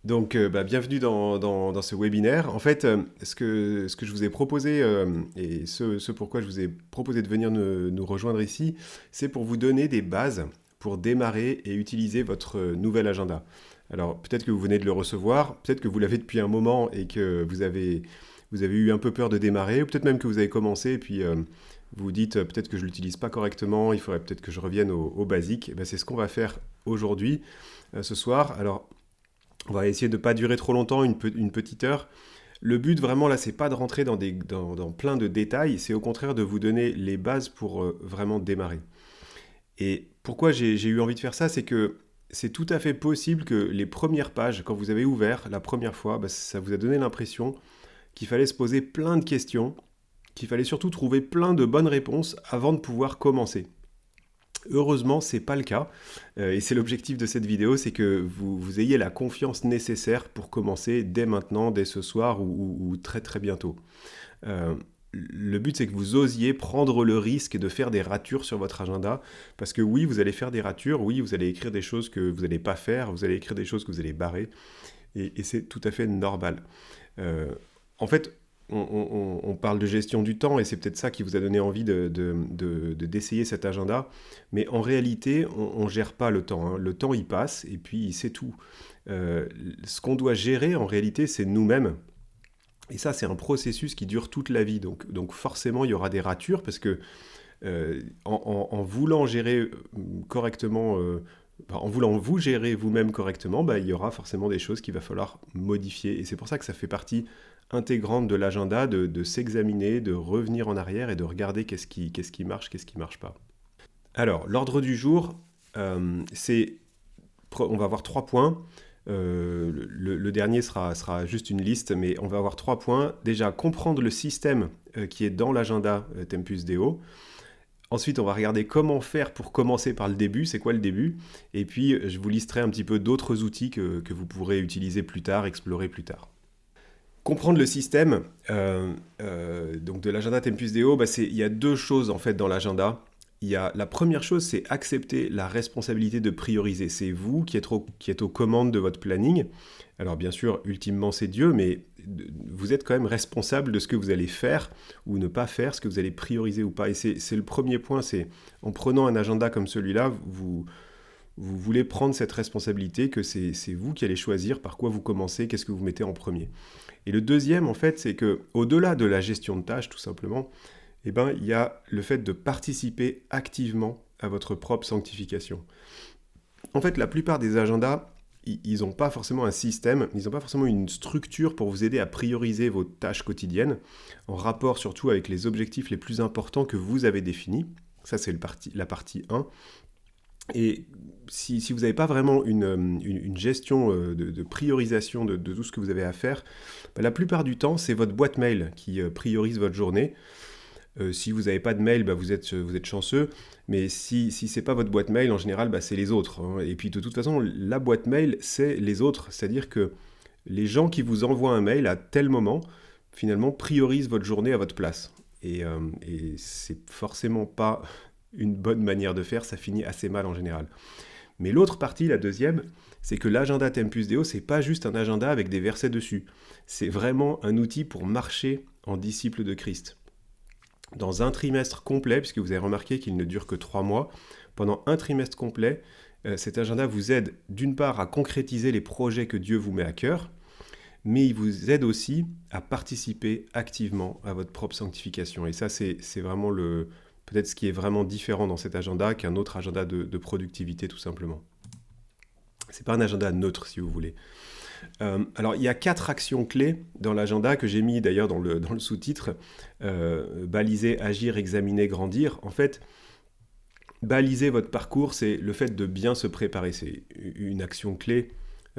Bienvenue dans ce webinaire. En fait, ce que je vous ai proposé et ce pourquoi je vous ai proposé de venir nous rejoindre ici, c'est pour vous donner des bases pour démarrer et utiliser votre nouvel agenda. Alors, peut-être que vous venez de le recevoir, peut-être que vous l'avez depuis un moment et que vous avez eu un peu peur de démarrer, ou peut-être même que vous avez commencé et puis vous vous dites peut-être que je ne l'utilise pas correctement, il faudrait peut-être que je revienne au basique. Eh ben, c'est ce qu'on va faire aujourd'hui, ce soir. Alors, on va essayer de ne pas durer trop longtemps, une petite heure. Le but vraiment là, c'est pas de rentrer dans plein de détails, c'est au contraire de vous donner les bases pour vraiment démarrer. Et pourquoi j'ai eu envie de faire ça, c'est que c'est tout à fait possible que les premières pages, quand vous avez ouvert la première fois, bah, ça vous a donné l'impression qu'il fallait se poser plein de questions, qu'il fallait surtout trouver plein de bonnes réponses avant de pouvoir commencer. Heureusement, c'est pas le cas. Et c'est l'objectif de cette vidéo, c'est que vous ayez la confiance nécessaire pour commencer dès maintenant, dès ce soir ou très très bientôt. Euh, le but, c'est que vous osiez prendre le risque de faire des ratures sur votre agenda. Parce que oui, vous allez faire des ratures, oui, vous allez écrire des choses que vous n'allez pas faire, vous allez écrire des choses que vous allez barrer. Et c'est tout à fait normal. Euh, En fait, on parle de gestion du temps et c'est peut-être ça qui vous a donné envie d'essayer cet agenda. Mais en réalité, on ne gère pas le temps, hein. Le temps, il passe et puis c'est tout. Ce qu'on doit gérer en réalité, c'est nous-mêmes. Et ça, c'est un processus qui dure toute la vie. Donc forcément, il y aura des ratures parce que en voulant gérer correctement, en voulant vous gérer vous-même correctement, bah, il y aura forcément des choses qu'il va falloir modifier. Et c'est pour ça que ça fait partie intégrante de l'agenda de s'examiner, de revenir en arrière et de regarder qu'est-ce qui marche, qu'est-ce qui marche pas. Alors, l'ordre du jour, c'est, on va avoir 3 points. Le dernier sera juste une liste, mais on va avoir 3 points. Déjà, comprendre le système qui est dans l'agenda Tempus Deo. Ensuite, on va regarder comment faire pour commencer par le début, c'est quoi le début. Et puis, je vous listerai un petit peu d'autres outils que vous pourrez utiliser plus tard, explorer plus tard. Comprendre le système donc de l'agenda Tempus Deo, bah il y a deux choses en fait dans l'agenda. Il y a, la première chose, c'est accepter la responsabilité de prioriser. C'est vous qui êtes aux commandes de votre planning. Alors bien sûr, ultimement c'est Dieu, mais vous êtes quand même responsable de ce que vous allez faire ou ne pas faire, ce que vous allez prioriser ou pas. Et c'est le premier point, c'est en prenant un agenda comme celui-là, vous voulez prendre cette responsabilité que c'est vous qui allez choisir par quoi vous commencez, qu'est-ce que vous mettez en premier. Et le deuxième, en fait, c'est que au-delà de la gestion de tâches, tout simplement, eh ben, il y a le fait de participer activement à votre propre sanctification. En fait, la plupart des agendas, ils n'ont pas forcément un système, ils n'ont pas forcément une structure pour vous aider à prioriser vos tâches quotidiennes, en rapport surtout avec les objectifs les plus importants que vous avez définis. Ça, c'est la partie 1. Et si vous n'avez pas vraiment une gestion de priorisation de tout ce que vous avez à faire, bah, la plupart du temps, c'est votre boîte mail qui priorise votre journée. Si vous n'avez pas de mail, bah, vous êtes chanceux. Mais si ce n'est pas votre boîte mail, en général, bah, c'est les autres, hein. Et puis de toute façon, la boîte mail, c'est les autres. C'est-à-dire que les gens qui vous envoient un mail à tel moment, finalement, priorisent votre journée à votre place. Et c'est forcément pas une bonne manière de faire, ça finit assez mal en général. Mais l'autre partie, la deuxième, c'est que l'agenda Tempus Deo, c'est pas juste un agenda avec des versets dessus. C'est vraiment un outil pour marcher en disciple de Christ. Dans un trimestre complet, puisque vous avez remarqué qu'il ne dure que 3 mois, pendant un trimestre complet, cet agenda vous aide d'une part à concrétiser les projets que Dieu vous met à cœur, mais il vous aide aussi à participer activement à votre propre sanctification. Et ça, c'est vraiment peut-être ce qui est vraiment différent dans cet agenda qu'un autre agenda de productivité, tout simplement. C'est pas un agenda neutre, si vous voulez. Alors, il y a 4 actions clés dans l'agenda que j'ai mis d'ailleurs dans le sous-titre. Baliser, agir, examiner, grandir. En fait, baliser votre parcours, c'est le fait de bien se préparer. C'est une action clé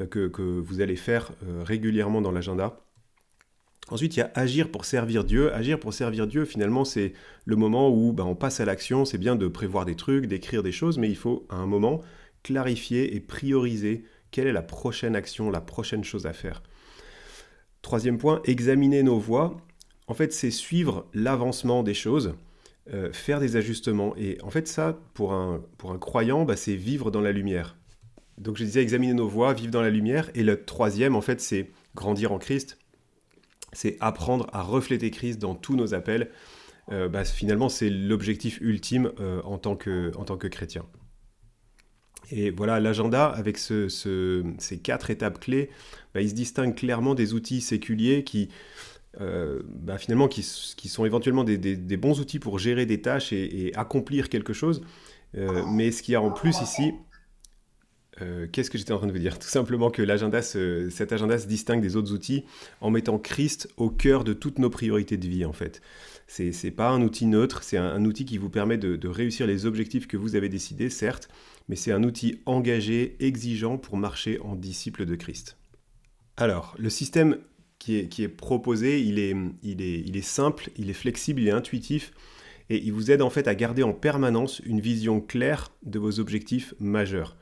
que vous allez faire régulièrement dans l'agenda. Ensuite, il y a agir pour servir Dieu. Agir pour servir Dieu, finalement, c'est le moment où on passe à l'action. C'est bien de prévoir des trucs, d'écrire des choses, mais il faut, à un moment, clarifier et prioriser quelle est la prochaine action, la prochaine chose à faire. Troisième point, examiner nos voies. En fait, c'est suivre l'avancement des choses, faire des ajustements. Et en fait, ça, pour un croyant, c'est vivre dans la lumière. Donc je disais examiner nos voies, vivre dans la lumière. Et le troisième, en fait, c'est grandir en Christ. C'est apprendre à refléter Christ dans tous nos appels. Finalement, c'est l'objectif ultime en tant que chrétien. Et voilà, l'agenda, avec ces 4 étapes clés, il se distingue clairement des outils séculiers qui sont éventuellement des bons outils pour gérer des tâches et accomplir quelque chose. Mais ce qu'il y a en plus ici, qu'est-ce que j'étais en train de vous dire? Tout simplement que cet agenda se distingue des autres outils en mettant Christ au cœur de toutes nos priorités de vie, en fait. C'est pas un outil neutre, c'est un outil qui vous permet de réussir les objectifs que vous avez décidés, certes, mais c'est un outil engagé, exigeant pour marcher en disciple de Christ. Alors, le système qui est proposé, il est simple, il est flexible, il est intuitif, et il vous aide en fait à garder en permanence une vision claire de vos objectifs majeurs.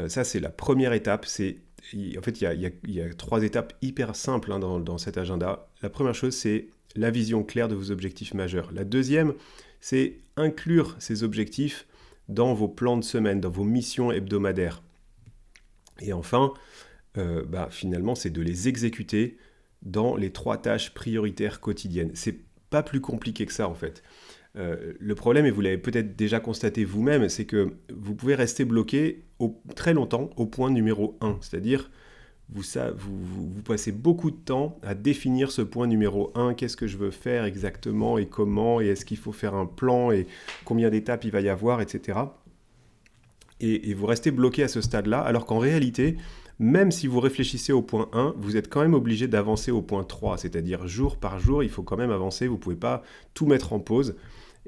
Ça, c'est la première étape. En fait, il y a 3 étapes hyper simples dans cet agenda. La première chose, c'est la vision claire de vos objectifs majeurs. La deuxième, c'est inclure ces objectifs dans vos plans de semaine, dans vos missions hebdomadaires. Et enfin, finalement, c'est de les exécuter dans les 3 tâches prioritaires quotidiennes. C'est pas plus compliqué que ça, en fait. Le problème, et vous l'avez peut-être déjà constaté vous-même, c'est que vous pouvez rester bloqué très longtemps au point numéro 1. C'est-à-dire, vous passez beaucoup de temps à définir ce point numéro 1. Qu'est-ce que je veux faire exactement et comment, et est-ce qu'il faut faire un plan et combien d'étapes il va y avoir, etc. Et vous restez bloqué à ce stade-là, alors qu'en réalité, même si vous réfléchissez au point 1, vous êtes quand même obligé d'avancer au point 3, c'est-à-dire jour par jour, il faut quand même avancer, vous ne pouvez pas tout mettre en pause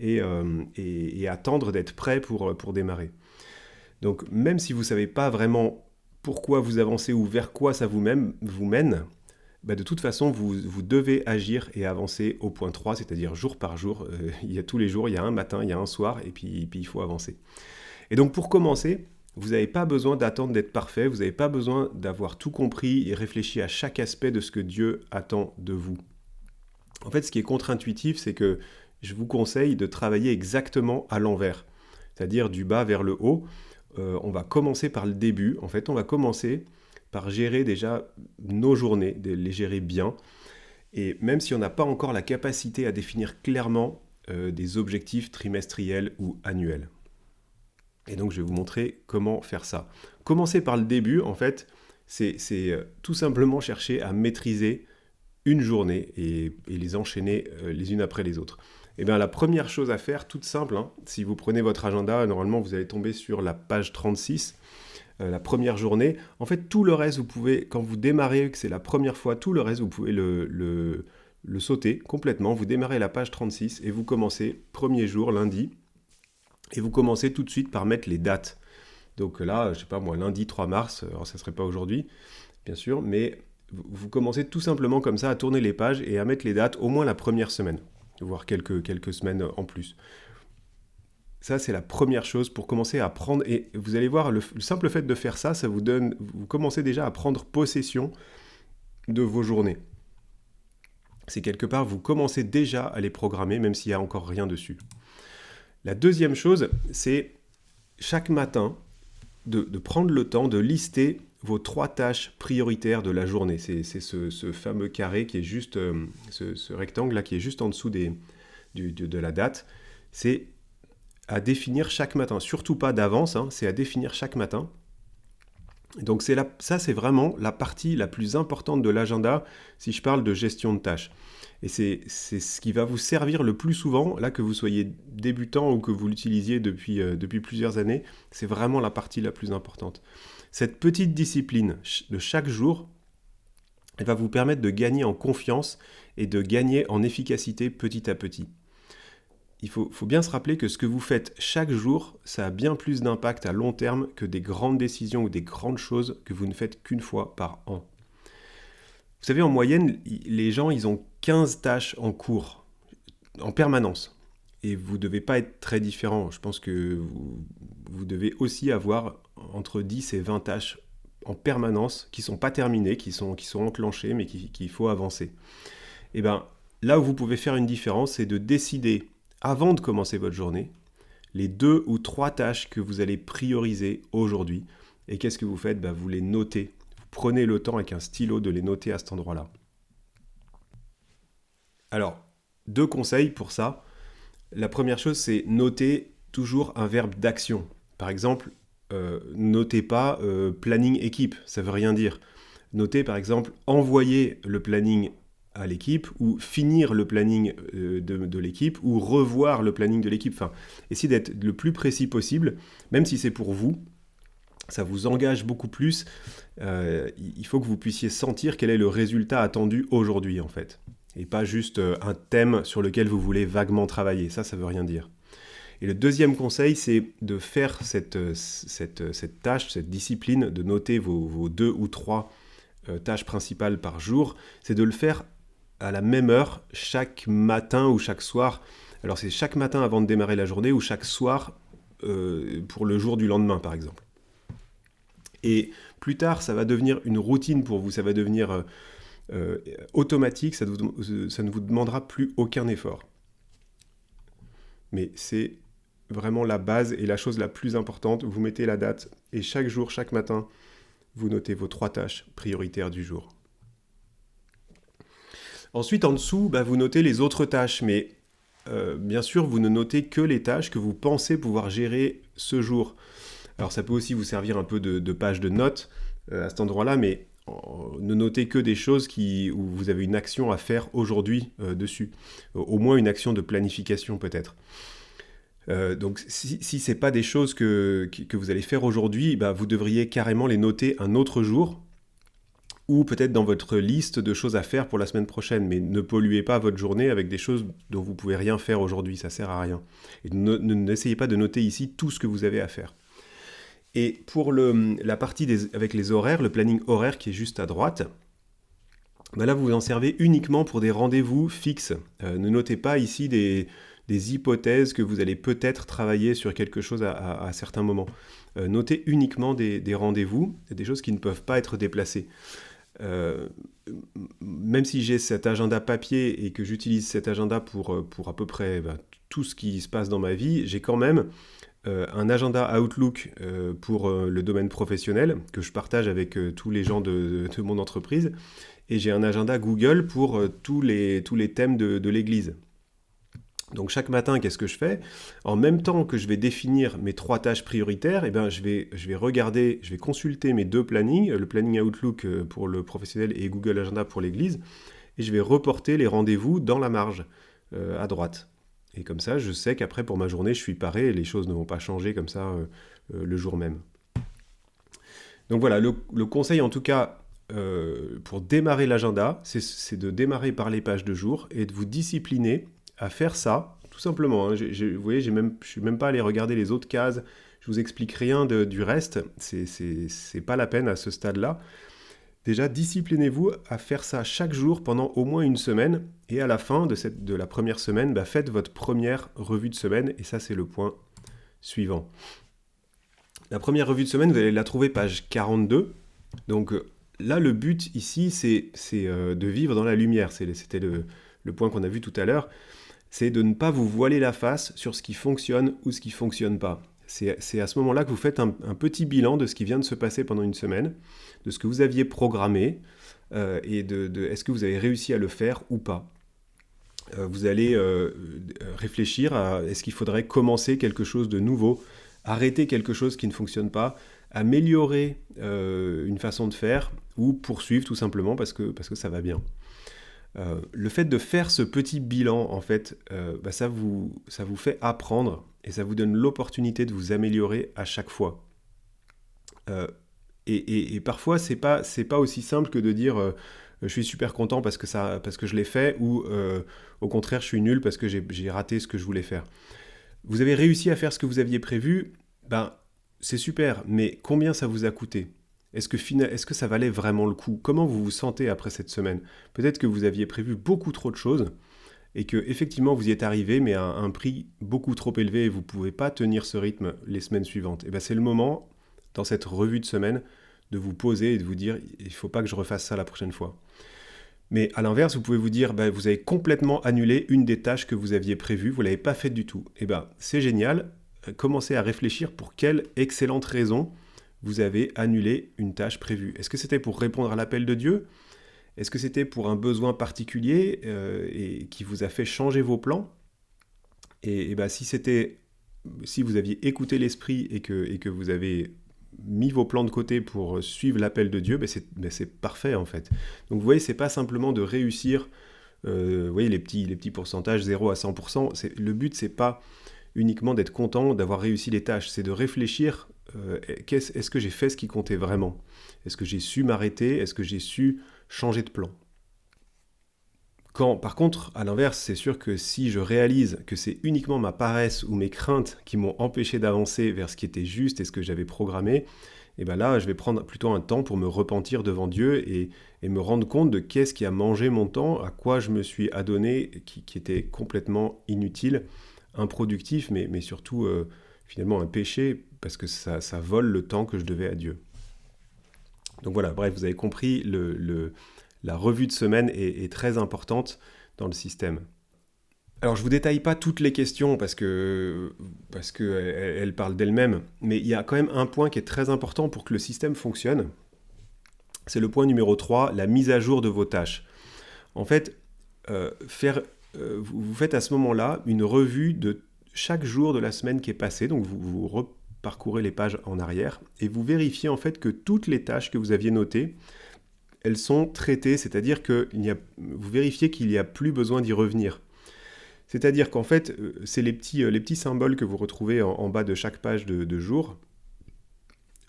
et attendre d'être prêt pour démarrer. Donc même si vous ne savez pas vraiment pourquoi vous avancez ou vers quoi ça vous mène, de toute façon, vous devez agir et avancer au point 3, c'est-à-dire jour par jour. Il y a tous les jours, il y a un matin, il y a un soir, et puis il faut avancer. Et donc pour commencer, vous n'avez pas besoin d'attendre d'être parfait, vous n'avez pas besoin d'avoir tout compris et réfléchi à chaque aspect de ce que Dieu attend de vous. En fait, ce qui est contre-intuitif, c'est que je vous conseille de travailler exactement à l'envers, c'est-à-dire du bas vers le haut. On va commencer par le début. En fait, on va commencer par gérer déjà nos journées, de les gérer bien. Et même si on n'a pas encore la capacité à définir clairement des objectifs trimestriels ou annuels. Et donc, je vais vous montrer comment faire ça. Commencer par le début, en fait, c'est tout simplement chercher à maîtriser une journée et les enchaîner les unes après les autres. Et bien, la première chose à faire, toute simple, si vous prenez votre agenda, normalement, vous allez tomber sur la page 36, la première journée. En fait, tout le reste, vous pouvez, quand vous démarrez, que c'est la première fois, tout le reste, vous pouvez le sauter complètement. Vous démarrez la page 36 et vous commencez premier jour, lundi, et vous commencez tout de suite par mettre les dates. Donc là, je sais pas moi, lundi 3 mars, alors ça ne serait pas aujourd'hui, bien sûr, mais vous commencez tout simplement comme ça à tourner les pages et à mettre les dates au moins la première semaine, voire quelques semaines en plus. Ça, c'est la première chose pour commencer à prendre, et vous allez voir, le simple fait de faire ça, vous commencez déjà à prendre possession de vos journées. C'est quelque part, vous commencez déjà à les programmer, même s'il n'y a encore rien dessus. La deuxième chose, c'est chaque matin de prendre le temps de lister vos 3 tâches prioritaires de la journée. C'est ce fameux carré qui est juste, ce rectangle là qui est juste en dessous de la date. C'est à définir chaque matin, surtout pas d'avance, c'est à définir chaque matin. Donc ça c'est vraiment la partie la plus importante de l'agenda si je parle de gestion de tâches. Et c'est ce qui va vous servir le plus souvent, là que vous soyez débutant ou que vous l'utilisiez depuis plusieurs années, c'est vraiment la partie la plus importante. Cette petite discipline de chaque jour, elle va vous permettre de gagner en confiance et de gagner en efficacité petit à petit. Il faut bien se rappeler que ce que vous faites chaque jour, ça a bien plus d'impact à long terme que des grandes décisions ou des grandes choses que vous ne faites qu'une fois par an. Vous savez, en moyenne, les gens, ils ont 15 tâches en cours, en permanence. Et vous ne devez pas être très différent. Je pense que vous devez aussi avoir entre 10 et 20 tâches en permanence qui ne sont pas terminées, qui sont enclenchées, mais qu'il faut avancer. Et bien, là où vous pouvez faire une différence, c'est de décider, avant de commencer votre journée, les 2 ou 3 tâches que vous allez prioriser aujourd'hui. Et qu'est-ce que vous faites? Vous les notez. Vous prenez le temps avec un stylo de les noter à cet endroit-là. Alors, 2 conseils pour ça. La première chose, c'est noter toujours un verbe d'action. Par exemple, notez pas planning équipe, ça veut rien dire. Notez par exemple envoyer le planning à l'équipe ou finir le planning de l'équipe ou revoir le planning de l'équipe. Enfin, essayez d'être le plus précis possible, même si c'est pour vous. Ça vous engage beaucoup plus. Il faut que vous puissiez sentir quel est le résultat attendu aujourd'hui en fait. Et pas juste un thème sur lequel vous voulez vaguement travailler. Ça veut rien dire. Et le deuxième conseil, c'est de faire cette tâche, cette discipline, de noter vos 2 ou 3 tâches principales par jour. C'est de le faire à la même heure, chaque matin ou chaque soir. Alors c'est chaque matin avant de démarrer la journée ou chaque soir pour le jour du lendemain, par exemple. Et plus tard, ça va devenir une routine pour vous, ça va devenir automatique, ça ne vous demandera plus aucun effort. Mais c'est vraiment la base et la chose la plus importante. Vous mettez la date et chaque jour, chaque matin, vous notez vos 3 tâches prioritaires du jour. Ensuite, en dessous, vous notez les autres tâches, mais bien sûr, vous ne notez que les tâches que vous pensez pouvoir gérer ce jour. Alors ça peut aussi vous servir un peu de page de notes à cet endroit-là, mais ne notez que des choses où vous avez une action à faire aujourd'hui dessus. Au moins une action de planification peut-être. Donc si ce n'est pas des choses que vous allez faire aujourd'hui, vous devriez carrément les noter un autre jour ou peut-être dans votre liste de choses à faire pour la semaine prochaine. Mais ne polluez pas votre journée avec des choses dont vous ne pouvez rien faire aujourd'hui, ça ne sert à rien. Et n'essayez pas de noter ici tout ce que vous avez à faire. Et pour la partie avec les horaires, le planning horaire qui est juste à droite, là vous vous en servez uniquement pour des rendez-vous fixes. Ne notez pas ici des hypothèses que vous allez peut-être travailler sur quelque chose à certains moments. Notez uniquement des rendez-vous, des choses qui ne peuvent pas être déplacées. Même si j'ai cet agenda papier et que j'utilise cet agenda pour à peu près tout ce qui se passe dans ma vie, j'ai quand même un agenda Outlook pour le domaine professionnel que je partage avec tous les gens de mon entreprise et j'ai un agenda Google pour tous les thèmes de l'église. Donc chaque matin, qu'est-ce que je fais? En même temps que je vais définir mes 3 tâches prioritaires, je vais regarder, je vais consulter mes 2 plannings, le planning Outlook pour le professionnel et Google Agenda pour l'église, et je vais reporter les rendez-vous dans la marge à droite. Et comme ça, je sais qu'après, pour ma journée, je suis paré et les choses ne vont pas changer comme ça le jour même. Donc voilà, le conseil en tout cas pour démarrer l'agenda, c'est de démarrer par les pages de jour et de vous discipliner à faire ça, tout simplement. Hein. Vous voyez, je ne suis même pas allé regarder les autres cases, je vous explique rien du reste, c'est pas la peine à ce stade-là. Déjà, disciplinez-vous à faire ça chaque jour pendant au moins une semaine. Et à la fin de la première semaine, faites votre première revue de semaine. Et ça, c'est le point suivant. La première revue de semaine, vous allez la trouver page 42. Donc là, le but ici, c'est de vivre dans la lumière. C'était le point qu'on a vu tout à l'heure. C'est de ne pas vous voiler la face sur ce qui fonctionne ou ce qui ne fonctionne pas. C'est à ce moment-là que vous faites un petit bilan de ce qui vient de se passer pendant une semaine, de ce que vous aviez programmé et de est-ce que vous avez réussi à le faire ou pas. Vous allez réfléchir à est-ce qu'il faudrait commencer quelque chose de nouveau, arrêter quelque chose qui ne fonctionne pas, améliorer une façon de faire ou poursuivre tout simplement parce que ça va bien. Le fait de faire ce petit bilan, en fait, ça vous fait apprendre et ça vous donne l'opportunité de vous améliorer à chaque fois. Et parfois, c'est pas aussi simple que de dire je suis super content parce que je l'ai fait ou au contraire, je suis nul parce que j'ai raté ce que je voulais faire. Vous avez réussi à faire ce que vous aviez prévu, c'est super, mais combien ça vous a coûté ? Est-ce que ça valait vraiment le coup ? Comment vous vous sentez après cette semaine ? Peut-être que vous aviez prévu beaucoup trop de choses et que effectivement vous y êtes arrivé, mais à un prix beaucoup trop élevé et vous ne pouvez pas tenir ce rythme les semaines suivantes. Et c'est le moment, dans cette revue de semaine, de vous poser et de vous dire il ne faut pas que je refasse ça la prochaine fois. Mais à l'inverse, vous pouvez vous dire vous avez complètement annulé une des tâches que vous aviez prévues, vous ne l'avez pas faite du tout. Et c'est génial, commencez à réfléchir pour quelle excellente raison vous avez annulé une tâche prévue. Est-ce que c'était pour répondre à l'appel de Dieu? Est-ce que c'était pour un besoin particulier et qui vous a fait changer vos plans? Et ben, si vous aviez écouté l'esprit et que vous avez mis vos plans de côté pour suivre l'appel de Dieu, c'est parfait en fait. Donc vous voyez, c'est pas simplement de réussir, vous voyez les petits pourcentages 0 à 100%, le but c'est pas uniquement d'être content d'avoir réussi les tâches, c'est de réfléchir, est-ce que j'ai fait ce qui comptait vraiment? Est-ce que j'ai su m'arrêter? Est-ce que j'ai su changer de plan? Par contre, à l'inverse, c'est sûr que si je réalise que c'est uniquement ma paresse ou mes craintes qui m'ont empêché d'avancer vers ce qui était juste et ce que j'avais programmé, et ben là, je vais prendre plutôt un temps pour me repentir devant Dieu et me rendre compte de qu'est-ce qui a mangé mon temps, à quoi je me suis adonné, qui était complètement inutile, improductif, mais surtout finalement un péché, parce que ça vole le temps que je devais à Dieu. Donc voilà, bref, vous avez compris, la revue de semaine est très importante dans le système. Alors je ne vous détaille pas toutes les questions parce que elles parlent d'elles-mêmes, mais il y a quand même un point qui est très important pour que le système fonctionne. C'est le point numéro 3, la mise à jour de vos tâches. En fait, vous faites à ce moment-là une revue de chaque jour de la semaine qui est passée, donc vous reparcourez les pages en arrière et vous vérifiez en fait que toutes les tâches que vous aviez notées, elles sont traitées, c'est-à-dire que vous vérifiez qu'il n'y a plus besoin d'y revenir. C'est-à-dire qu'en fait, c'est les petits symboles que vous retrouvez en bas de chaque page de jour.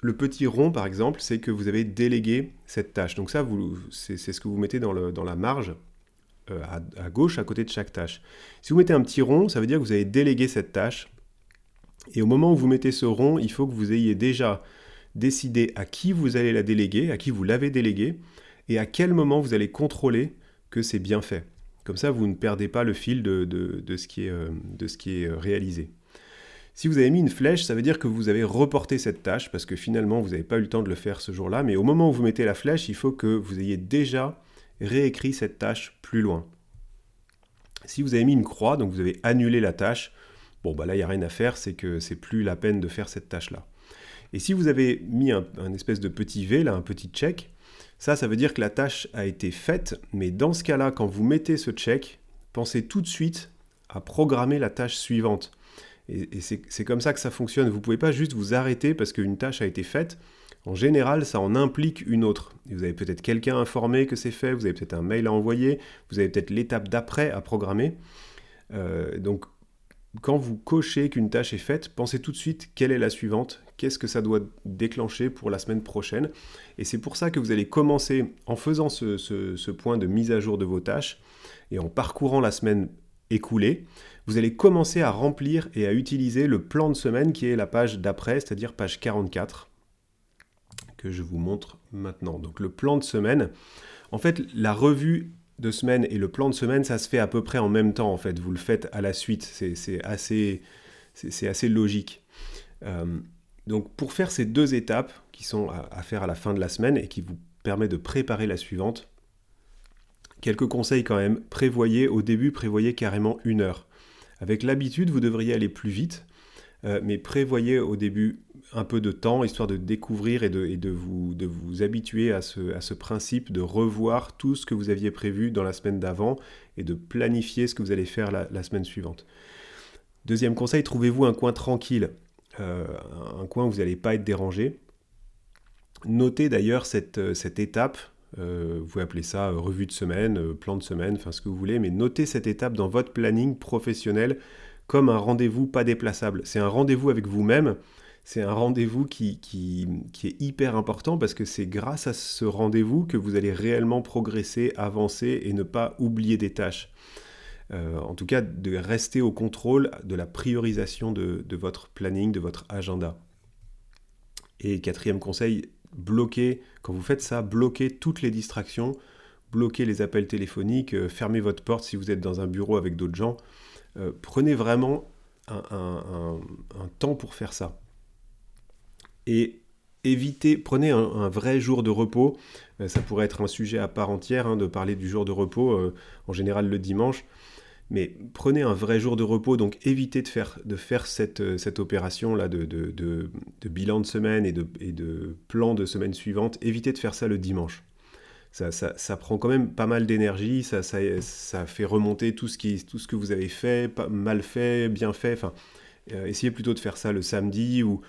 Le petit rond, par exemple, c'est que vous avez délégué cette tâche. Donc ça, c'est ce que vous mettez dans la marge, à gauche, à côté de chaque tâche. Si vous mettez un petit rond, ça veut dire que vous avez délégué cette tâche. Et au moment où vous mettez ce rond, il faut que vous ayez déjà décidé à qui vous allez la déléguer, à qui vous l'avez déléguée, et à quel moment vous allez contrôler que c'est bien fait. Comme ça, vous ne perdez pas le fil de ce qui est réalisé. Si vous avez mis une flèche, ça veut dire que vous avez reporté cette tâche, parce que finalement, vous n'avez pas eu le temps de le faire ce jour-là, mais au moment où vous mettez la flèche, il faut que vous ayez déjà réécrit cette tâche plus loin. Si vous avez mis une croix, donc vous avez annulé la tâche, là, il n'y a rien à faire, c'est que c'est plus la peine de faire cette tâche-là. Et si vous avez mis un espèce de petit V, là, un petit check, ça veut dire que la tâche a été faite, mais dans ce cas-là, quand vous mettez ce check, pensez tout de suite à programmer la tâche suivante. Et c'est comme ça que ça fonctionne. Vous ne pouvez pas juste vous arrêter parce qu'une tâche a été faite. En général, ça en implique une autre. Et vous avez peut-être quelqu'un informé que c'est fait, vous avez peut-être un mail à envoyer, vous avez peut-être l'étape d'après à programmer. Donc, quand vous cochez qu'une tâche est faite, pensez tout de suite quelle est la suivante, qu'est-ce que ça doit déclencher pour la semaine prochaine. Et c'est pour ça que vous allez commencer en faisant ce point de mise à jour de vos tâches et en parcourant la semaine écoulée, vous allez commencer à remplir et à utiliser le plan de semaine qui est la page d'après, c'est-à-dire page 44, que je vous montre maintenant. Donc le plan de semaine, en fait, la revue de semaine et le plan de semaine, ça se fait à peu près en même temps, en fait. Vous le faites à la suite, c'est assez logique. Donc pour faire ces deux étapes qui sont à faire à la fin de la semaine et qui vous permettent de préparer la suivante, quelques conseils quand même. Au début, prévoyez carrément 1 heure. Avec l'habitude, vous devriez aller plus vite, mais prévoyez au début un peu de temps, histoire de découvrir et de vous habituer à ce principe de revoir tout ce que vous aviez prévu dans la semaine d'avant et de planifier ce que vous allez faire la semaine suivante. Deuxième conseil, trouvez-vous un coin tranquille, un coin où vous n'allez pas être dérangé. Notez d'ailleurs cette étape, vous pouvez appeler ça revue de semaine, plan de semaine, enfin ce que vous voulez, mais notez cette étape dans votre planning professionnel comme un rendez-vous pas déplaçable. C'est un rendez-vous avec vous-même, c'est un rendez-vous qui est hyper important parce que c'est grâce à ce rendez-vous que vous allez réellement progresser, avancer et ne pas oublier des tâches. En tout cas, de rester au contrôle de la priorisation de votre planning, de votre agenda. Et 4e conseil, quand vous faites ça, bloquez toutes les distractions, bloquez les appels téléphoniques, fermez votre porte si vous êtes dans un bureau avec d'autres gens. Prenez vraiment un temps pour faire ça. Et prenez un vrai jour de repos. Ça pourrait être un sujet à part entière de parler du jour de repos, en général le dimanche. mais prenez un vrai jour de repos, donc évitez de faire cette opération-là de bilan de semaine et de plan de semaine suivante, évitez de faire ça le dimanche. Ça prend quand même pas mal d'énergie, ça fait remonter tout ce que vous avez fait, mal fait, bien fait, enfin, essayez plutôt de faire ça le samedi ou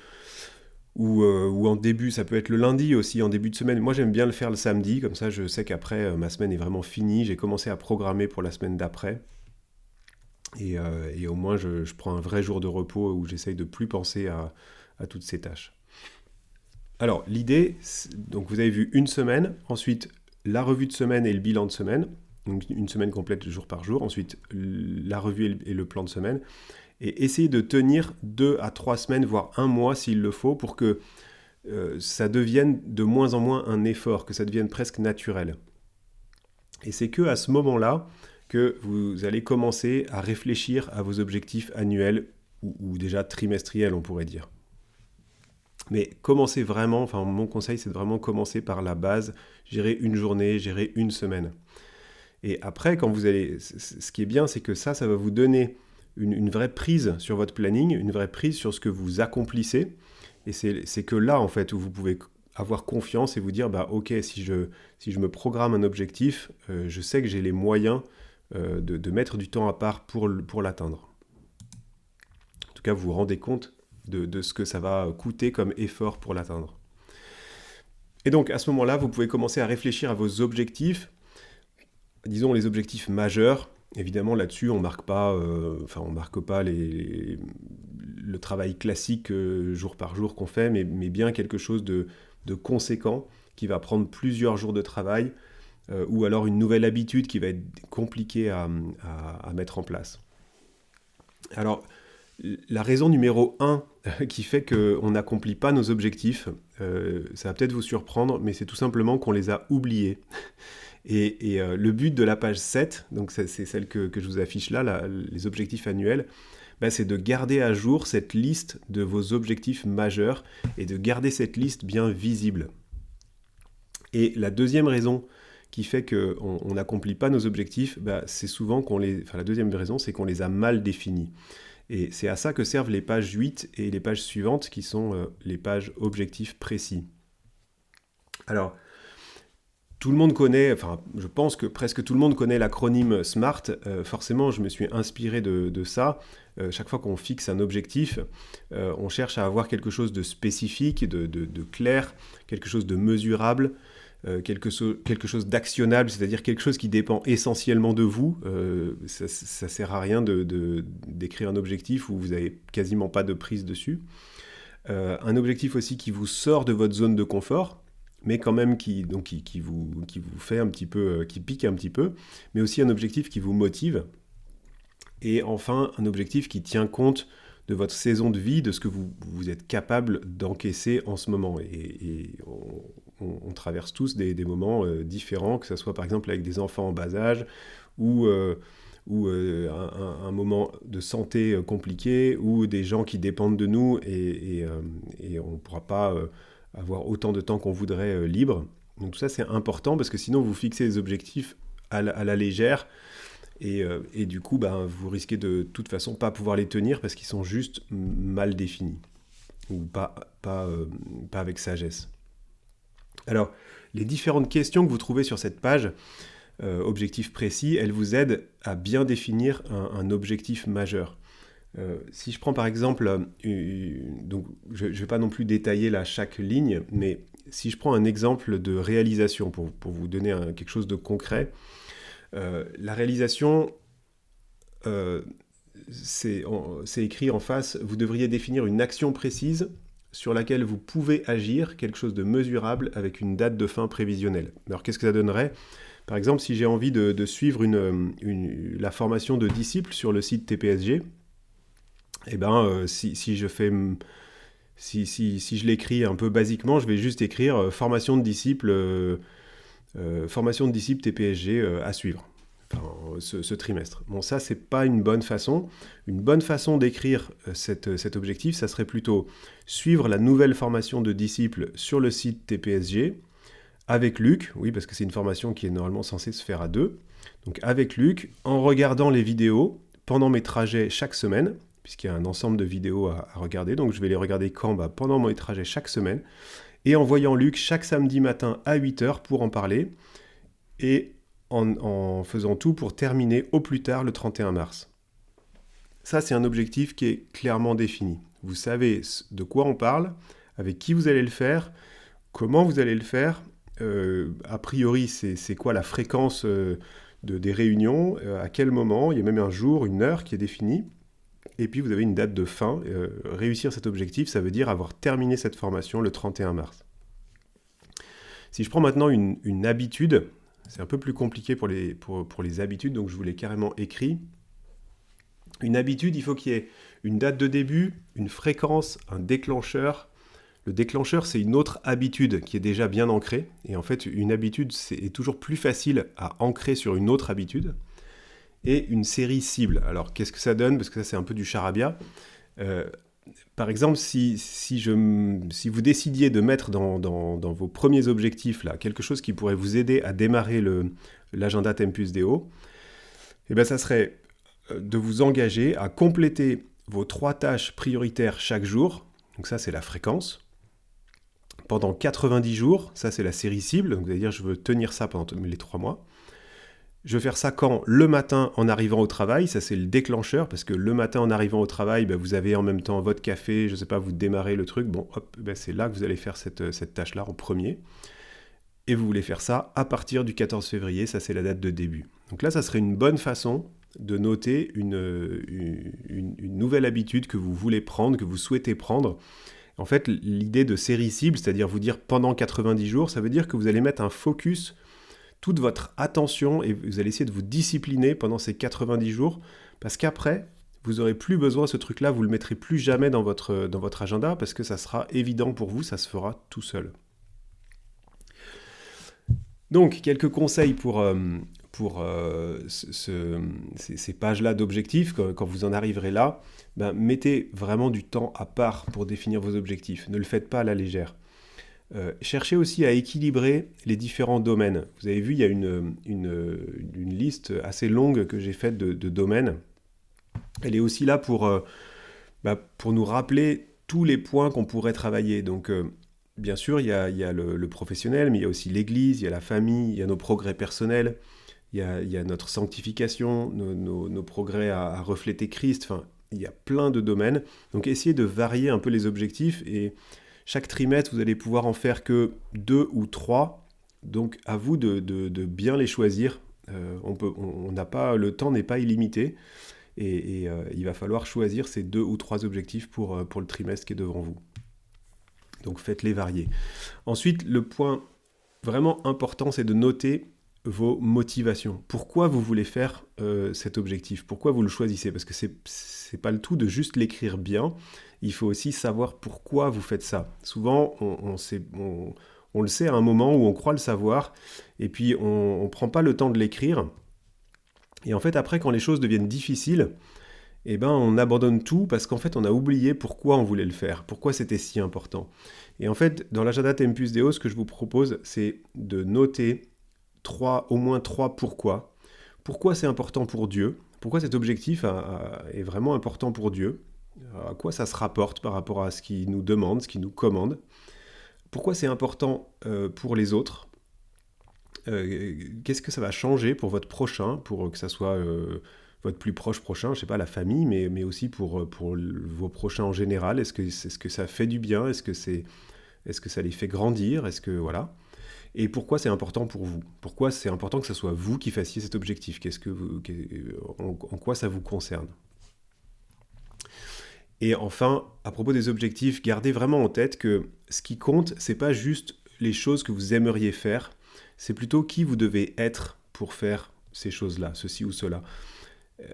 en début, ça peut être le lundi aussi, en début de semaine. Moi, j'aime bien le faire le samedi, comme ça, je sais qu'après, ma semaine est vraiment finie. J'ai commencé à programmer pour la semaine d'après. Et au moins, je prends un vrai jour de repos où j'essaye de plus penser à toutes ces tâches. Alors, l'idée, donc vous avez vu une semaine, ensuite la revue de semaine et le bilan de semaine, donc une semaine complète jour par jour, ensuite la revue et le plan de semaine, et essayer de tenir 2 à 3 semaines, voire un mois s'il le faut, pour que ça devienne de moins en moins un effort, que ça devienne presque naturel. Et c'est que à ce moment-là que vous allez commencer à réfléchir à vos objectifs annuels ou déjà trimestriels, on pourrait dire. Mais commencez vraiment, enfin mon conseil c'est de vraiment commencer par la base, gérer une journée, gérer une semaine. Et après, quand vous allez, ce qui est bien, c'est que ça va vous donner une vraie prise sur votre planning, une vraie prise sur ce que vous accomplissez. Et c'est que là, en fait, où vous pouvez avoir confiance et vous dire, bah ok, si je me programme un objectif, je sais que j'ai les moyens de mettre du temps à part pour l'atteindre. En tout cas, vous vous rendez compte de ce que ça va coûter comme effort pour l'atteindre. Et donc, à ce moment-là, vous pouvez commencer à réfléchir à vos objectifs, disons les objectifs majeurs. Évidemment, là-dessus, on marque pas le travail classique jour par jour qu'on fait, mais bien quelque chose de conséquent qui va prendre plusieurs jours de travail, ou alors une nouvelle habitude qui va être compliquée à mettre en place. Alors, la raison numéro 1 qui fait qu'on n'accomplit pas nos objectifs, ça va peut-être vous surprendre, mais c'est tout simplement qu'on les a oubliés. Et le but de la page 7, donc c'est celle que je vous affiche là, les objectifs annuels, c'est de garder à jour cette liste de vos objectifs majeurs et de garder cette liste bien visible. Et la deuxième raison qui fait qu'on n'accomplit pas nos objectifs, c'est souvent la deuxième raison, c'est qu'on les a mal définis. Et c'est à ça que servent les pages 8 et les pages suivantes, qui sont les pages objectifs précis. Alors, tout le monde connaît, enfin, je pense que presque tout le monde connaît l'acronyme SMART. Forcément, je me suis inspiré de ça. Chaque fois qu'on fixe un objectif, on cherche à avoir quelque chose de spécifique, de clair, quelque chose de mesurable, quelque chose d'actionnable, c'est-à-dire quelque chose qui dépend essentiellement de vous. Ça sert à rien d'écrire un objectif où vous n'avez quasiment pas de prise dessus. Un objectif aussi qui vous sort de votre zone de confort, mais quand même qui vous fait un petit peu, qui pique un petit peu, mais aussi un objectif qui vous motive. Et enfin, un objectif qui tient compte de votre saison de vie, de ce que vous êtes capable d'encaisser en ce moment. Et on traverse tous des moments différents, que ce soit par exemple avec des enfants en bas âge, ou un moment de santé compliqué, ou des gens qui dépendent de nous, et on ne pourra pas avoir autant de temps qu'on voudrait libre. Donc tout ça c'est important, parce que sinon vous fixez des objectifs à la légère, et du coup vous risquez de toute façon pas pouvoir les tenir, parce qu'ils sont juste mal définis, ou pas avec sagesse. Alors, les différentes questions que vous trouvez sur cette page, objectifs précis, elles vous aident à bien définir un objectif majeur. Si je prends par exemple, donc je ne vais pas non plus détailler là chaque ligne, mais si je prends un exemple de réalisation pour vous donner quelque chose de concret, la réalisation, c'est écrit en face, vous devriez définir une action précise sur laquelle vous pouvez agir, quelque chose de mesurable avec une date de fin prévisionnelle. Alors qu'est-ce que ça donnerait ? Par exemple, si j'ai envie de suivre la formation de disciples sur le site TPSG, si je l'écris un peu basiquement, je vais juste écrire formation de disciples TPSG à suivre. Ce trimestre. Bon, ça, c'est pas une bonne façon. Une bonne façon d'écrire cet objectif, ça serait plutôt suivre la nouvelle formation de disciples sur le site TPSG avec Luc, oui, parce que c'est une formation qui est normalement censée se faire à 2. Donc avec Luc, en regardant les vidéos pendant mes trajets chaque semaine, puisqu'il y a un ensemble de vidéos à regarder, donc je vais les regarder quand pendant mes trajets chaque semaine, et en voyant Luc chaque samedi matin à 8h pour en parler, et en faisant tout pour terminer au plus tard le 31 mars. Ça, c'est un objectif qui est clairement défini. Vous savez de quoi on parle, avec qui vous allez le faire, comment vous allez le faire. A priori, c'est quoi la fréquence des réunions, à quel moment, il y a même un jour, une heure qui est définie. Et puis vous avez une date de fin. Réussir cet objectif, ça veut dire avoir terminé cette formation le 31 mars. Si je prends maintenant une habitude, c'est un peu plus compliqué pour les habitudes, donc je vous l'ai carrément écrit. Une habitude, il faut qu'il y ait une date de début, une fréquence, un déclencheur. Le déclencheur, c'est une autre habitude qui est déjà bien ancrée. Et en fait, une habitude, c'est toujours plus facile à ancrer sur une autre habitude. Et une série cible. Alors, qu'est-ce que ça donne? Parce que ça, c'est un peu du charabia. Par exemple, si vous décidiez de mettre dans vos premiers objectifs là, quelque chose qui pourrait vous aider à démarrer l'agenda Tempus Deo, eh ben, ça serait de vous engager à compléter vos 3 tâches prioritaires chaque jour. Donc ça, c'est la fréquence. Pendant 90 jours, ça, c'est la série cible. Donc vous allez dire, je veux tenir ça pendant les 3 mois. Je veux faire ça quand? Le matin en arrivant au travail, ça c'est le déclencheur, parce que le matin en arrivant au travail, vous avez en même temps votre café, je ne sais pas, vous démarrez le truc, bon hop, c'est là que vous allez faire cette tâche-là en premier. Et vous voulez faire ça à partir du 14 février, ça c'est la date de début. Donc là, ça serait une bonne façon de noter une nouvelle habitude que vous voulez prendre, que vous souhaitez prendre. En fait, l'idée de série cible, c'est-à-dire vous dire pendant 90 jours, ça veut dire que vous allez mettre un focus, toute votre attention, et vous allez essayer de vous discipliner pendant ces 90 jours, parce qu'après, vous n'aurez plus besoin de ce truc-là, vous ne le mettrez plus jamais dans votre agenda, parce que ça sera évident pour vous, ça se fera tout seul. Donc, quelques conseils pour ces pages-là d'objectifs. Quand vous en arriverez là, mettez vraiment du temps à part pour définir vos objectifs. Ne le faites pas à la légère. Cherchez aussi à équilibrer les différents domaines. Vous avez vu, il y a une liste assez longue que j'ai faite de domaines. Elle est aussi là pour nous rappeler tous les points qu'on pourrait travailler. Donc, bien sûr, il y a le professionnel, mais il y a aussi l'Église, il y a la famille, il y a nos progrès personnels, il y a notre sanctification, nos progrès à refléter Christ. Enfin, il y a plein de domaines. Donc, essayez de varier un peu les objectifs et chaque trimestre, vous allez pouvoir en faire que 2 ou 3. Donc, à vous de bien les choisir. Le temps n'est pas illimité. Et il va falloir choisir ces 2 ou 3 objectifs pour le trimestre qui est devant vous. Donc, faites-les varier. Ensuite, le point vraiment important, c'est de noter vos motivations. Pourquoi vous voulez faire cet objectif? Pourquoi vous le choisissez? Parce que c'est pas le tout de juste l'écrire bien. Il faut aussi savoir pourquoi vous faites ça. Souvent, on le sait à un moment où on croit le savoir, et puis on ne prend pas le temps de l'écrire. Et en fait, après, quand les choses deviennent difficiles, on abandonne tout parce qu'en fait, on a oublié pourquoi on voulait le faire, pourquoi c'était si important. Et en fait, dans l'agenda Tempus Deo, ce que je vous propose, c'est de noter au moins 3 pourquoi. Pourquoi c'est important pour Dieu? Pourquoi cet objectif est vraiment important pour Dieu? À quoi ça se rapporte par rapport à ce qu'il nous demande, ce qu'il nous commande? Pourquoi c'est important pour les autres? Qu'est-ce que ça va changer pour votre prochain, pour que ça soit votre plus proche prochain, je ne sais pas, la famille, mais aussi pour vos prochains en général? Est-ce que ça fait du bien? Est-ce que ça les fait grandir? Voilà. Et pourquoi c'est important pour vous? Pourquoi c'est important que ce soit vous qui fassiez cet objectif? En quoi ça vous concerne? Et enfin, à propos des objectifs, gardez vraiment en tête que ce qui compte, c'est pas juste les choses que vous aimeriez faire, c'est plutôt qui vous devez être pour faire ces choses-là, ceci ou cela.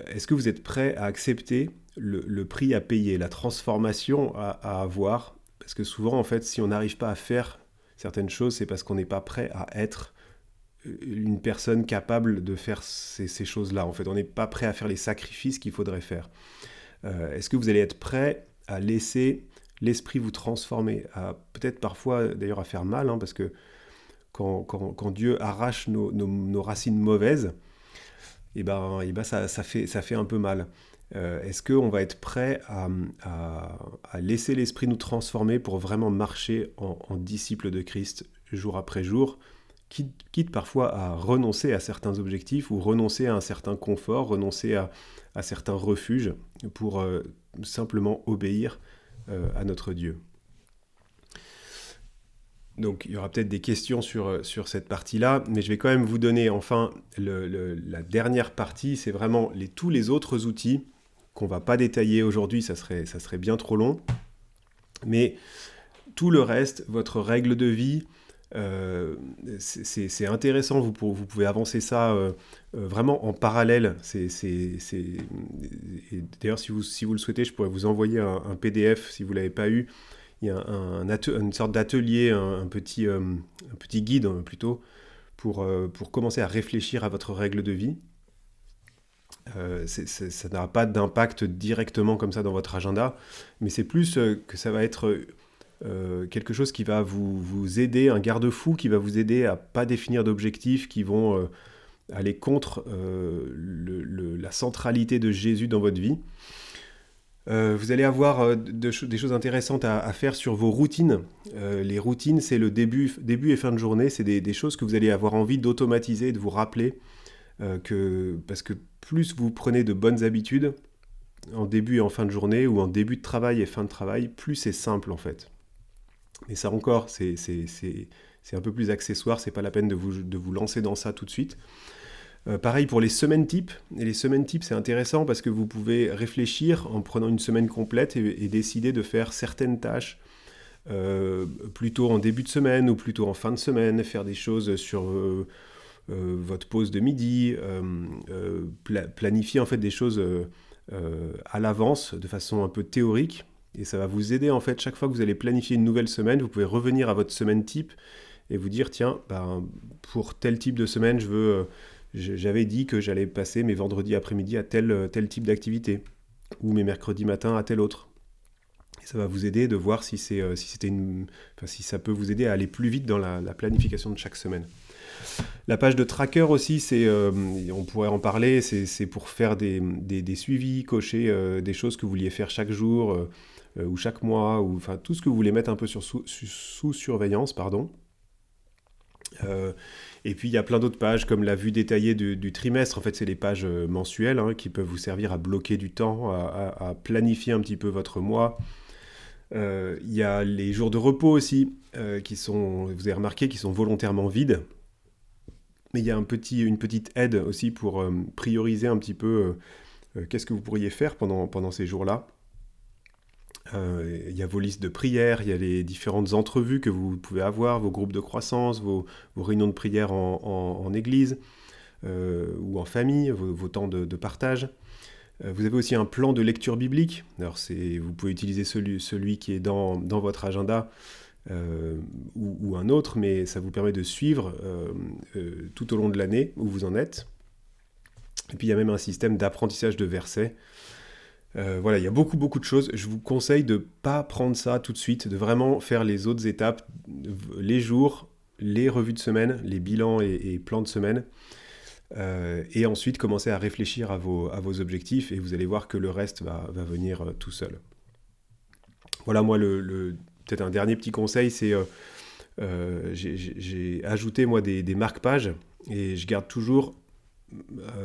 Est-ce que vous êtes prêt à accepter le prix à payer, la transformation à avoir? Parce que souvent, en fait, si on n'arrive pas à faire certaines choses, c'est parce qu'on n'est pas prêt à être une personne capable de faire ces choses-là. En fait, on n'est pas prêt à faire les sacrifices qu'il faudrait faire. Est-ce que vous allez être prêt à laisser l'esprit vous transformer, peut-être parfois d'ailleurs à faire mal, parce que quand Dieu arrache nos racines mauvaises, ça fait un peu mal. Est-ce qu'on va être prêt à laisser l'esprit nous transformer pour vraiment marcher en disciple de Christ jour après jour, quitte parfois à renoncer à certains objectifs ou renoncer à un certain confort, renoncer à certains refuges pour simplement obéir à notre Dieu. Donc il y aura peut-être des questions sur cette partie-là, mais je vais quand même vous donner enfin la dernière partie, c'est vraiment tous les autres outils qu'on ne va pas détailler aujourd'hui, ça serait bien trop long, mais tout le reste, votre règle de vie, c'est intéressant, vous pouvez avancer ça vraiment en parallèle. D'ailleurs, si vous le souhaitez, je pourrais vous envoyer un PDF si vous ne l'avez pas eu. Il y a une sorte d'atelier, un petit guide plutôt, pour commencer à réfléchir à votre règle de vie. Ça n'aura pas d'impact directement comme ça dans votre agenda, mais c'est plus que ça va être quelque chose qui va vous aider, un garde-fou qui va vous aider à pas définir d'objectifs qui vont aller contre la centralité de Jésus dans votre vie. Vous allez avoir des choses intéressantes à faire sur vos routines. Les routines, c'est le début et fin de journée. C'est des choses que vous allez avoir envie d'automatiser, de vous rappeler. Parce que plus vous prenez de bonnes habitudes en début et en fin de journée, ou en début de travail et fin de travail, plus c'est simple en fait. Mais ça encore, c'est un peu plus accessoire, c'est pas la peine de vous lancer dans ça tout de suite. Pareil pour les semaines types. Et les semaines types, c'est intéressant parce que vous pouvez réfléchir en prenant une semaine complète et décider de faire certaines tâches plutôt en début de semaine ou plutôt en fin de semaine, faire des choses sur votre pause de midi, planifier en fait des choses à l'avance de façon un peu théorique. Et ça va vous aider en fait, chaque fois que vous allez planifier une nouvelle semaine, vous pouvez revenir à votre semaine type et vous dire tiens, pour tel type de semaine, j'avais dit que j'allais passer mes vendredis après-midi à tel type d'activité, ou mes mercredis matins à tel autre. Et ça va vous aider de voir si ça peut vous aider à aller plus vite dans la planification de chaque semaine. La page de tracker aussi, on pourrait en parler, c'est pour faire des suivis, cocher des choses que vous vouliez faire chaque jour ou chaque mois, ou enfin tout ce que vous voulez mettre un peu sous surveillance, pardon. Et puis il y a plein d'autres pages comme la vue détaillée du trimestre. En fait, c'est les pages mensuelles qui peuvent vous servir à bloquer du temps, à planifier un petit peu votre mois. Il y a les jours de repos aussi, vous avez remarqué, qui sont volontairement vides. Mais il y a une petite aide aussi pour prioriser un petit peu qu'est-ce que vous pourriez faire pendant ces jours-là. Il y a vos listes de prières, il y a les différentes entrevues que vous pouvez avoir, vos groupes de croissance, vos réunions de prière en église ou en famille, vos temps de partage. Vous avez aussi un plan de lecture biblique. Alors vous pouvez utiliser celui qui est dans votre agenda ou un autre, mais ça vous permet de suivre tout au long de l'année où vous en êtes. Et puis il y a même un système d'apprentissage de versets. Voilà, il y a beaucoup de choses. Je vous conseille de ne pas prendre ça tout de suite, de vraiment faire les autres étapes, les jours, les revues de semaine, les bilans et plans de semaine, et ensuite commencer à réfléchir à vos objectifs, et vous allez voir que le reste va venir tout seul. Voilà, moi, peut-être un dernier petit conseil, c'est j'ai ajouté moi des marque-pages, et je garde toujours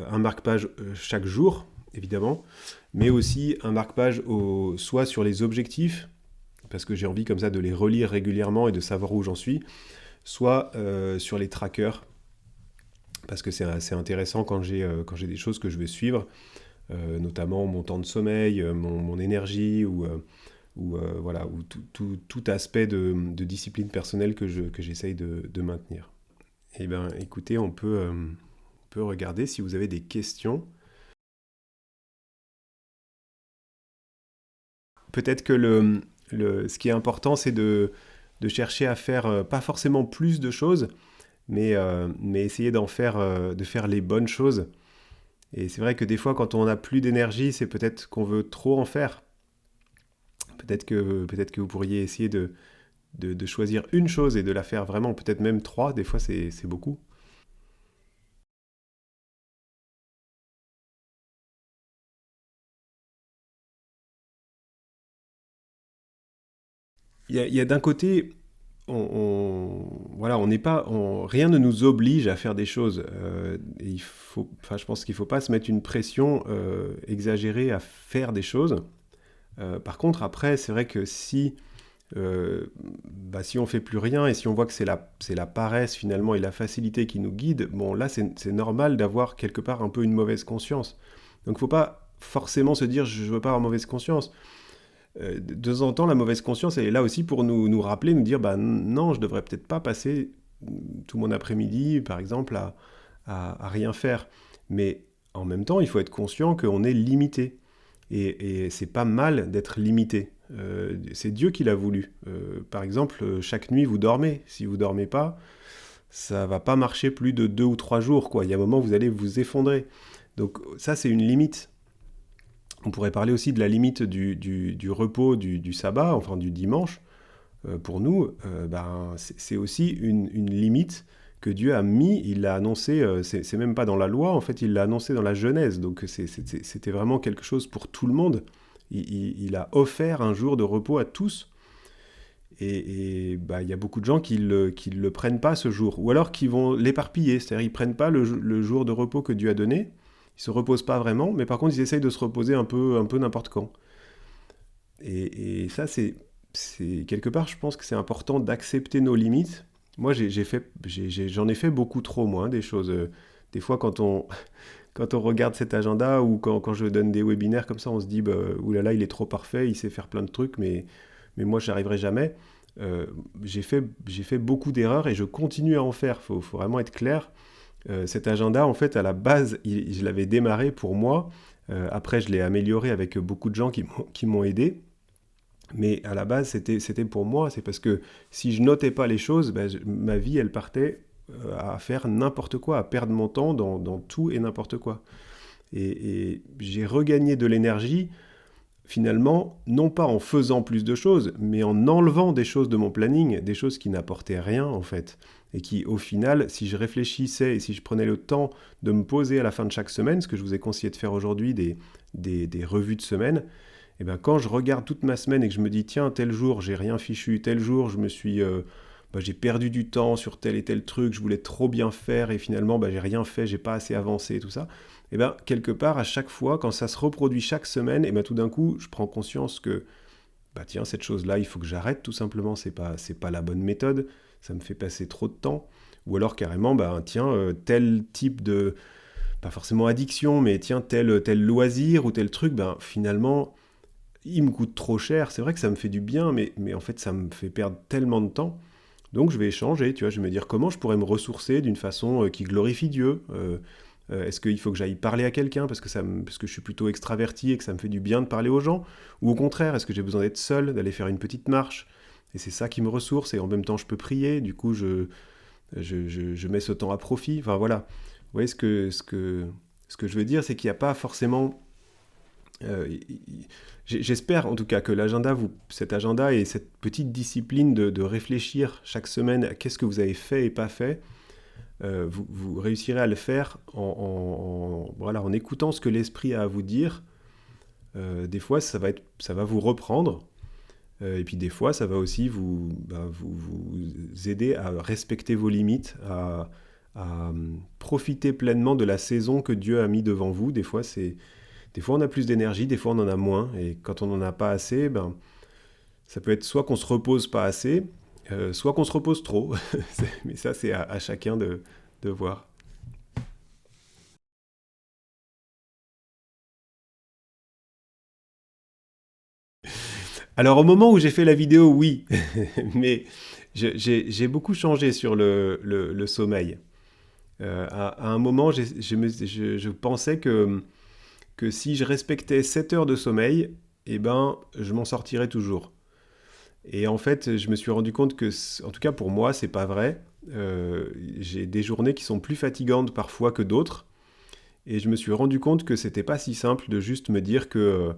un marque-page chaque jour, évidemment, mais aussi un marque-page soit sur les objectifs, parce que j'ai envie comme ça de les relire régulièrement et de savoir où j'en suis, soit sur les trackers, parce que c'est assez intéressant quand j'ai des choses que je vais suivre, notamment mon temps de sommeil, mon énergie, ou voilà, ou tout aspect de discipline personnelle que j'essaye de maintenir. Eh bien, écoutez, on peut regarder si vous avez des questions. Peut-être que ce qui est important, c'est de chercher à faire pas forcément plus de choses, mais essayer de faire les bonnes choses. Et c'est vrai que des fois, quand on n'a plus d'énergie, c'est peut-être qu'on veut trop en faire. Peut-être que vous pourriez essayer de choisir une chose et de la faire vraiment, peut-être même 3, des fois c'est beaucoup. il y a d'un côté, voilà, on n'est pas, rien ne nous oblige à faire des choses. Et enfin, je pense qu'il ne faut pas se mettre une pression exagérée à faire des choses. Par contre, après, c'est vrai que si on fait plus rien et si on voit que c'est la paresse finalement et la facilité qui nous guide, bon là c'est normal d'avoir quelque part un peu une mauvaise conscience. Donc faut pas forcément se dire je veux pas avoir mauvaise conscience. De temps en temps la mauvaise conscience elle est là aussi pour nous rappeler, nous dire bah non je devrais peut-être pas passer tout mon après-midi par exemple à rien faire. Mais en même temps il faut être conscient qu'on est limité. Et c'est pas mal d'être limité. C'est Dieu qui l'a voulu. Par exemple, chaque nuit vous dormez. Si vous dormez pas, ça va pas marcher plus de 2 ou 3 jours, quoi. Il y a un moment où vous allez vous effondrer. Donc ça, c'est une limite. On pourrait parler aussi de la limite du repos du sabbat, enfin du dimanche. Pour nous, c'est aussi une limite que Dieu a mis, il l'a annoncé, c'est même pas dans la loi, en fait, il l'a annoncé dans la Genèse, donc c'était vraiment quelque chose pour tout le monde. Il a offert un jour de repos à tous, et il y a beaucoup de gens qui le prennent pas ce jour, ou alors qui vont l'éparpiller, c'est-à-dire ils prennent pas le jour de repos que Dieu a donné, ils se reposent pas vraiment, mais par contre ils essayent de se reposer un peu n'importe quand. Et ça, c'est quelque part, je pense que c'est important d'accepter nos limites. Moi, j'en ai fait beaucoup trop, moi, hein, des choses. Des fois, quand on regarde cet agenda ou quand je donne des webinaires comme ça, on se dit, bah, oulala, il est trop parfait, il sait faire plein de trucs, mais moi, j'y arriverai jamais. J'ai fait beaucoup d'erreurs et je continue à en faire. Faut vraiment être clair. Cet agenda, en fait, à la base, je l'avais démarré pour moi. Après, je l'ai amélioré avec beaucoup de gens qui m'ont aidé. Mais à la base, c'était pour moi. C'est parce que si je notais pas les choses, ben, ma vie, elle partait à faire n'importe quoi, à perdre mon temps dans tout et n'importe quoi. Et j'ai regagné de l'énergie, finalement, non pas en faisant plus de choses, mais en enlevant des choses de mon planning, des choses qui n'apportaient rien, en fait. Et qui, au final, si je réfléchissais et si je prenais le temps de me poser à la fin de chaque semaine, ce que je vous ai conseillé de faire aujourd'hui, des revues de semaine, et ben quand je regarde toute ma semaine et que je me dis tiens tel jour j'ai rien fichu, tel jour j'ai perdu du temps sur tel et tel truc, je voulais trop bien faire et finalement j'ai rien fait, j'ai pas assez avancé et tout ça, et ben quelque part à chaque fois quand ça se reproduit chaque semaine, et ben tout d'un coup je prends conscience que bah tiens cette chose là il faut que j'arrête tout simplement, c'est pas la bonne méthode, ça me fait passer trop de temps, ou alors carrément tiens tel type de pas forcément addiction mais tiens tel loisir ou tel truc finalement il me coûte trop cher. C'est vrai que ça me fait du bien, mais en fait, ça me fait perdre tellement de temps. Donc, je vais échanger, tu vois. Je vais me dire comment je pourrais me ressourcer d'une façon qui glorifie Dieu. Est-ce qu'il faut que j'aille parler à quelqu'un parce que je suis plutôt extraverti et que ça me fait du bien de parler aux gens? Ou au contraire, est-ce que j'ai besoin d'être seul, d'aller faire une petite marche? Et c'est ça qui me ressource. Et en même temps, je peux prier. Du coup, je mets ce temps à profit. Enfin, voilà. Vous voyez, ce que je veux dire, c'est qu'il n'y a pas forcément j'espère en tout cas que cet agenda et cette petite discipline de réfléchir chaque semaine à qu'est-ce que vous avez fait et pas fait, vous réussirez à le faire voilà, en écoutant ce que l'esprit a à vous dire. Des fois, ça va vous reprendre. Et puis des fois, ça va aussi vous aider à respecter vos limites, à profiter pleinement de la saison que Dieu a mis devant vous. Des fois, on a plus d'énergie, des fois, on en a moins. Et quand on n'en a pas assez, ça peut être soit qu'on se repose pas assez, soit qu'on se repose trop. Mais ça, c'est à chacun de voir. Alors, au moment où j'ai fait la vidéo, oui. Mais j'ai beaucoup changé sur le sommeil. À un moment, je pensais que si je respectais 7 heures de sommeil, eh ben, je m'en sortirais toujours. Et en fait, je me suis rendu compte que, en tout cas pour moi, c'est pas vrai. J'ai des journées qui sont plus fatigantes parfois que d'autres. Et je me suis rendu compte que c'était pas si simple de juste me dire que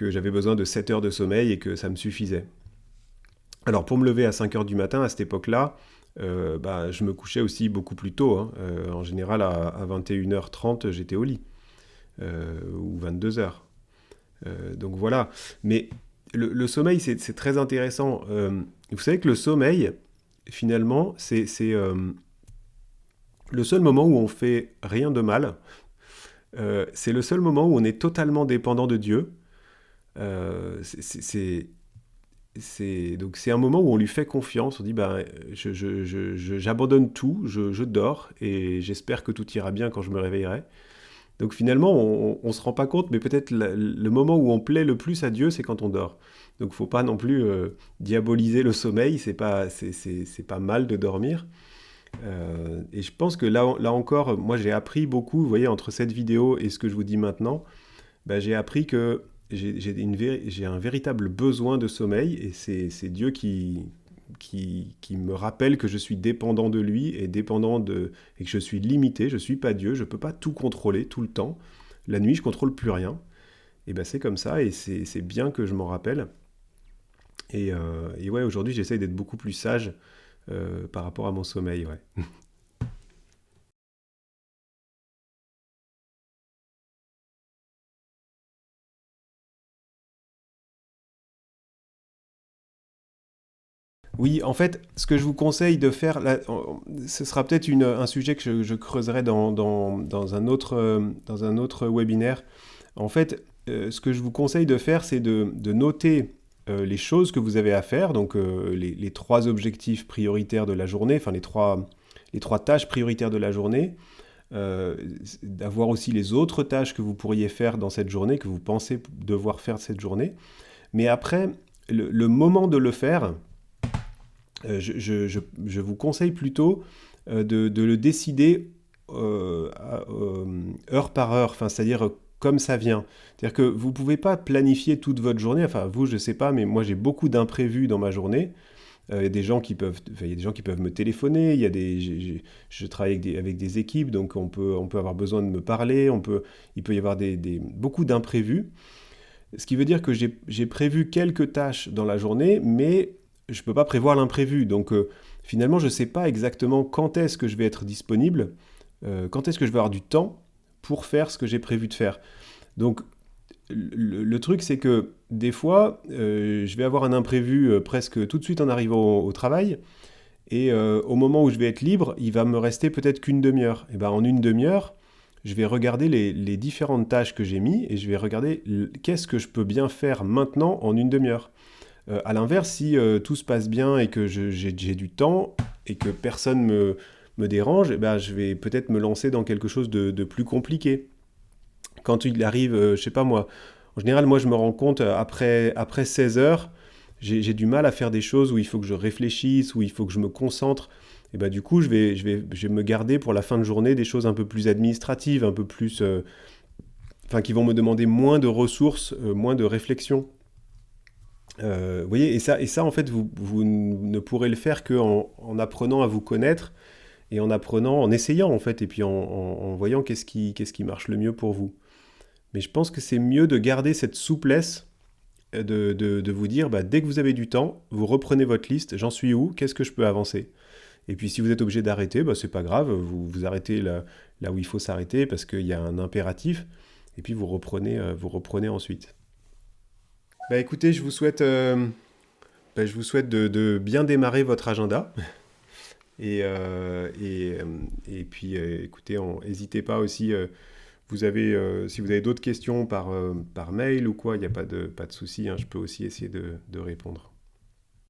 j'avais besoin de 7 heures de sommeil et que ça me suffisait. Alors pour me lever à 5 heures du matin à cette époque-là, je me couchais aussi beaucoup plus tôt, hein. En général, à 21h30, j'étais au lit. Ou 22 heures. Donc voilà. Mais le sommeil, c'est très intéressant. Vous savez que le sommeil, finalement, c'est le seul moment où on fait rien de mal. C'est le seul moment où on est totalement dépendant de Dieu. Donc c'est un moment où on lui fait confiance. On dit, bah, j'abandonne tout, je dors et j'espère que tout ira bien quand je me réveillerai. Donc finalement, on se rend pas compte, mais peut-être le moment où on plaît le plus à Dieu, c'est quand on dort. Donc faut pas non plus diaboliser le sommeil, c'est pas mal de dormir. Et je pense que là encore, moi j'ai appris beaucoup, vous voyez, entre cette vidéo et ce que je vous dis maintenant, bah, j'ai appris que j'ai un véritable besoin de sommeil et c'est Dieu qui me rappelle que je suis dépendant de lui et que je suis limité, je ne suis pas Dieu, je ne peux pas tout contrôler tout le temps. La nuit, je ne contrôle plus rien. Et ben c'est comme ça et c'est bien que je m'en rappelle. Et ouais, aujourd'hui, j'essaye d'être beaucoup plus sage par rapport à mon sommeil. Ouais. Oui, en fait, ce que je vous conseille de faire, là, ce sera peut-être un sujet que je creuserai dans un autre webinaire. En fait, ce que je vous conseille de faire, c'est de noter les choses que vous avez à faire, donc les trois objectifs prioritaires de la journée, enfin les trois tâches prioritaires de la journée, euh, d'avoir aussi les autres tâches que vous pourriez faire dans cette journée, que vous pensez devoir faire cette journée. Mais après, le moment de le faire, je vous conseille plutôt de le décider heure par heure, enfin, c'est-à-dire comme ça vient. C'est-à-dire que vous ne pouvez pas planifier toute votre journée, enfin vous je ne sais pas, mais moi j'ai beaucoup d'imprévus dans ma journée. Il y a des gens qui peuvent, enfin, il y a des gens qui peuvent me téléphoner, il y a je travaille avec des équipes, donc on peut avoir besoin de me parler, il peut y avoir beaucoup d'imprévus. Ce qui veut dire que j'ai prévu quelques tâches dans la journée, mais je ne peux pas prévoir l'imprévu. Donc finalement, je ne sais pas exactement quand est-ce que je vais être disponible, quand est-ce que je vais avoir du temps pour faire ce que j'ai prévu de faire. Donc le truc, c'est que des fois, je vais avoir un imprévu presque tout de suite en arrivant au travail, et au moment où je vais être libre, il va me rester peut-être qu'une demi-heure. Et ben en une demi-heure, je vais regarder les différentes tâches que j'ai mis et je vais regarder qu'est-ce que je peux bien faire maintenant en une demi-heure. À l'inverse, si tout se passe bien et que j'ai du temps et que personne me dérange, eh ben, je vais peut-être me lancer dans quelque chose de plus compliqué. Quand il arrive, je sais pas moi, en général, moi je me rends compte après 16 heures, j'ai du mal à faire des choses où il faut que je réfléchisse, où il faut que je me concentre. Et bah du coup, je vais me garder pour la fin de journée des choses un peu plus administratives, un peu plus, enfin qui vont me demander moins de ressources, moins de réflexion. Vous voyez, et ça en fait, vous ne pourrez le faire en apprenant à vous connaître et en apprenant, en essayant en fait, et puis en voyant qu'est-ce qui marche le mieux pour vous. Mais je pense que c'est mieux de garder cette souplesse, de vous dire, bah, dès que vous avez du temps, vous reprenez votre liste, j'en suis où, qu'est-ce que je peux avancer. Et puis si vous êtes obligé d'arrêter, bah, c'est pas grave, vous arrêtez là où il faut s'arrêter parce qu'il y a un impératif, et puis vous reprenez ensuite. Bah écoutez, je vous souhaite de bien démarrer votre agenda. Et puis, écoutez, n'hésitez pas aussi, si vous avez d'autres questions par mail ou quoi, il n'y a pas de souci, hein, je peux aussi essayer de répondre.